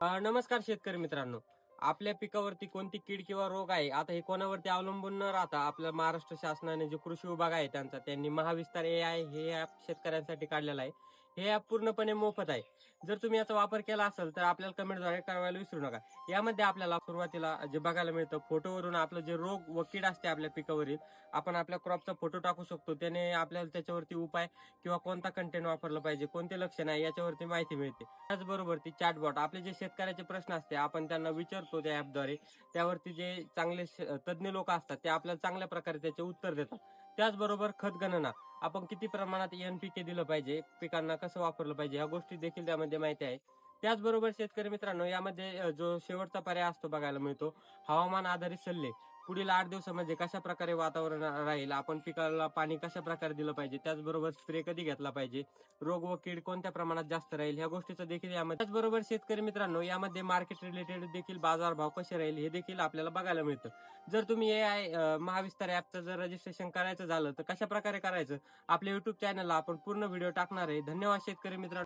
नमस्कार शेतकरी मित्रांनो. आपल्या पिकावरती कोणती कीड किंवा रोग आहे, आता हे कोणावरती अवलंबून न राहता आपल्या महाराष्ट्र शासनाने जे कृषी विभाग आहे त्यांनी महाविस्तार AI हे ॲप शेतकऱ्यांसाठी काढलेलं आहे. हे ॲप पूर्णपणे मोफत आहे. जर तुम्ही याचा वापर केला असेल तर आपल्याला कमेंटद्वारे कळवायला विसरू नका. यामध्ये आपल्याला सुरुवातीला जे बघायला मिळतं, फोटोवरून आपलं जे रोग व कीड असते आपल्या पिकावरील, आपण आपल्या क्रॉपचा फोटो टाकू शकतो. त्याने आपल्याला त्याच्यावरती उपाय किंवा कोणता कंटेंट वापरला पाहिजे, कोणते लक्षण आहे याच्यावरती माहिती मिळते. त्याचबरोबर ती चॅटबॉट आपले जे शेतकऱ्याचे प्रश्न असते आपण त्यांना विचारतो त्या ॲपद्वारे. त्यावरती जे चांगले तज्ज्ञ लोक असतात ते आपल्याला चांगल्या प्रकारे त्याचे उत्तर देतात. त्याचबरोबर खत गणना, आपण किती प्रमाणात NPK दिलं पाहिजे, पिकांना कसं वापरलं पाहिजे, ह्या गोष्टी देखील त्यामध्ये माहिती आहे. त्याचबरोबर शेतकरी मित्रांनो, यामध्ये जो शेवटचा पर्याय असतो बघायला मिळतो, हवामान आधारित सल्ले. पुढील 8 दिवसामध्ये कशा प्रकारे वातावरण राहील, आपण पिकाला पाणी कशा प्रकारे दिलं पाहिजे, त्याचबरोबर स्प्रे कधी घेतला पाहिजे, रोग व कीड कोणत्या प्रमाणात जास्त राहील, ह्या गोष्टीचं देखील यामध्ये. त्याचबरोबर शेतकरी मित्रांनो, यामध्ये मार्केट रिलेटेड देखील बाजारभाव कसे राहील हे देखील आपल्याला बघायला मिळतं. जर तुम्ही AI महाविस्तार ॲपचं जर रजिस्ट्रेशन करायचं झालं तर कशा प्रकारे करायचं, आपल्या YouTube चॅनलला आपण पूर्ण व्हिडिओ टाकणार आहे. धन्यवाद शेतकरी मित्रांनो.